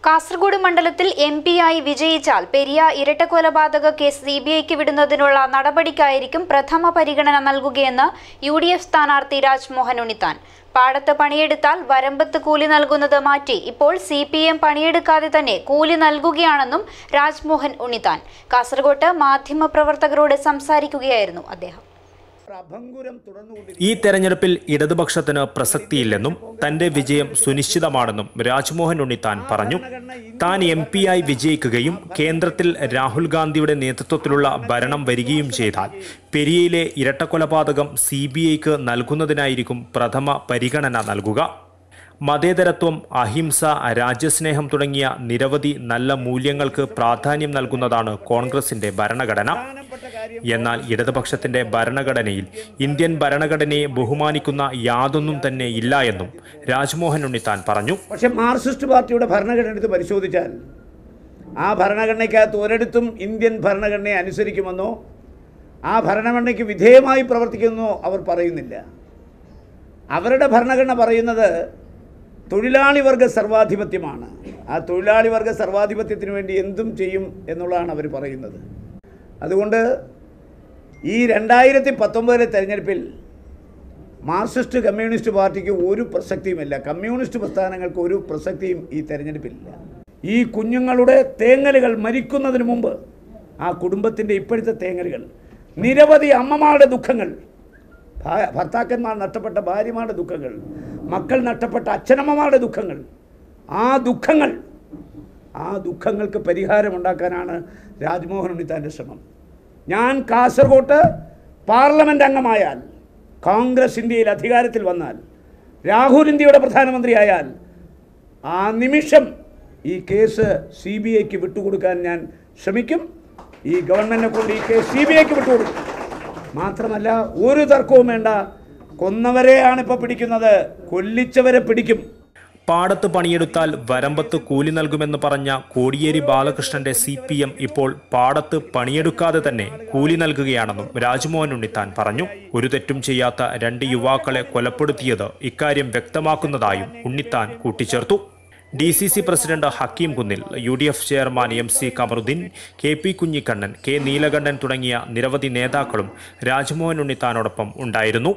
കാസർഗോഡ് മണ്ഡലത്തിൽ എംപിയായി വിജയിച്ചാൽ പെരിയ ഇരട്ടക്കൊലപാതക കേസ് സിബിഐക്ക് വിടുന്നതിനുള്ള നടപടിക്കായിരിക്കും പ്രഥമ പരിഗണന നൽകുകയെന്ന് യുഡിഎഫ് സ്ഥാനാർത്ഥി രാജ്മോഹൻ ഉണ്ണിത്താൻ. പാടത്ത് പണിയെടുത്താൽ വരമ്പത്ത് കൂലി നൽകുന്നത് മാറ്റി ഇപ്പോൾ സിപിഎം പണിയെടുക്കാതെ തന്നെ കൂലി നൽകുകയാണെന്നും രാജ്മോഹൻ ഉണ്ണിത്താൻ കാസർഗോഡ് മാധ്യമപ്രവർത്തകരോട് സംസാരിക്കുകയായിരുന്നു അദ്ദേഹം. ഈ തെരഞ്ഞെടുപ്പിൽ ഇടതുപക്ഷത്തിന് പ്രസക്തിയില്ലെന്നും തന്റെ വിജയം സുനിശ്ചിതമാണെന്നും രാജ്മോഹൻ ഉണ്ണിത്താൻ പറഞ്ഞു. താൻ എംപിയായി വിജയിക്കുകയും കേന്ദ്രത്തിൽ രാഹുൽ ഗാന്ധിയുടെ നേതൃത്വത്തിലുള്ള ഭരണം വരികയും ചെയ്താൽ പെരിയയിലെ ഇരട്ടക്കൊലപാതകം സിബിഐക്ക് നൽകുന്നതിനായിരിക്കും പ്രഥമ പരിഗണന നൽകുക. മതേതരത്വം, അഹിംസ, രാജ്യസ്നേഹം തുടങ്ങിയ നിരവധി നല്ല മൂല്യങ്ങൾക്ക് പ്രാധാന്യം നൽകുന്നതാണ് കോൺഗ്രസിന്റെ ഭരണഘടന. എന്നാൽ ഇടതുപക്ഷത്തിന്റെ ഭരണഘടനയിൽ ഇന്ത്യൻ ഭരണഘടനയെ ബഹുമാനിക്കുന്ന യാതൊന്നും തന്നെ ഇല്ല എന്നും രാജ്മോഹൻ ഉണ്ണിത്താൻ പറഞ്ഞു. പക്ഷെ മാർക്സിസ്റ്റ് പാർട്ടിയുടെ ഭരണഘടന എടുത്ത് പരിശോധിച്ചാൽ ആ ഭരണഘടനയ്ക്കകത്ത് ഒരിടത്തും ഇന്ത്യൻ ഭരണഘടനയെ അനുസരിക്കുമെന്നോ ആ ഭരണഘടനയ്ക്ക് വിധേയമായി പ്രവർത്തിക്കുമെന്നോ അവർ പറയുന്നില്ല. അവരുടെ ഭരണഘടന പറയുന്നത് തൊഴിലാളി വർഗ സർവാധിപത്യമാണ്. ആ തൊഴിലാളി വർഗ സർവാധിപത്യത്തിന് വേണ്ടി എന്തും ചെയ്യും എന്നുള്ളതാണ് അവർ പറയുന്നത്. അതുകൊണ്ട് ഈ 2019 തെരഞ്ഞെടുപ്പിൽ മാർക്സിസ്റ്റ് കമ്മ്യൂണിസ്റ്റ് പാർട്ടിക്ക് ഒരു പ്രസക്തിയുമില്ല. കമ്മ്യൂണിസ്റ്റ് പ്രസ്ഥാനങ്ങൾക്ക് ഒരു പ്രസക്തിയും ഈ തെരഞ്ഞെടുപ്പിലില്ല. ഈ കുഞ്ഞുങ്ങളുടെ തേങ്ങലുകൾ മരിക്കുന്നതിന് മുമ്പ് ആ കുടുംബത്തിൻ്റെ ഇപ്പോഴത്തെ തേങ്ങലുകൾ, നിരവധി അമ്മമാരുടെ ദുഃഖങ്ങൾ, ഭർത്താക്കന്മാർ നഷ്ടപ്പെട്ട ഭാര്യമാരുടെ ദുഃഖങ്ങൾ, മക്കൾ നഷ്ടപ്പെട്ട അച്ഛനമ്മമാരുടെ ദുഃഖങ്ങൾ, ആ ദുഃഖങ്ങൾക്ക് പരിഹാരമുണ്ടാക്കാനാണ് രാജ്മോഹൻ ഉണ്ണിത്താൻ്റെ ശ്രമം. ഞാൻ കാസർഗോഡ് പാർലമെൻറ്റ് അംഗമായാൽ, കോൺഗ്രസ് ഇന്ത്യയിൽ അധികാരത്തിൽ വന്നാൽ, രാഹുൽ ഇന്ത്യയുടെ പ്രധാനമന്ത്രിയായാൽ ആ നിമിഷം ഈ കേസ് സിബിഐക്ക് വിട്ടുകൊടുക്കാൻ ഞാൻ ശ്രമിക്കും. ഈ ഗവൺമെൻറ്റിനെ കൊണ്ട് ഈ കേസ് സിബിഐക്ക് വിട്ടുകൊടുക്കും. മാത്രമല്ല, ഒരു തർക്കവും വേണ്ട, കൊന്നവരെയാണ് ഇപ്പോൾ പിടിക്കുന്നത്, കൊല്ലിച്ചവരെ പിടിക്കും. പാടത്ത് പണിയെടുത്താൽ വരമ്പത്ത് കൂലി നൽകുമെന്ന് പറഞ്ഞ കോടിയേരി ബാലകൃഷ്ണന്റെ സിപിഎം ഇപ്പോൾ പാടത്ത് പണിയെടുക്കാതെ തന്നെ കൂലി നൽകുകയാണെന്നും രാജ്മോഹൻ ഉണ്ണിത്താൻ പറഞ്ഞു. ഒരു തെറ്റും ചെയ്യാത്ത 2 യുവാക്കളെ കൊലപ്പെടുത്തിയത് ഇക്കാര്യം വ്യക്തമാക്കുന്നതായും ഉണ്ണിത്താൻ കൂട്ടിച്ചേർത്തു. DCC president Hakeem Kunnil, UDF chairman MC Kamaruddin, KP Kunhikannan, K Neelakantan തുടങ്ങിയ നിരവധി നേതാക്കളും രാജ്മോഹൻ ഉണ്ണിത്താനോടൊപ്പം ഉണ്ടായിരുന്നു.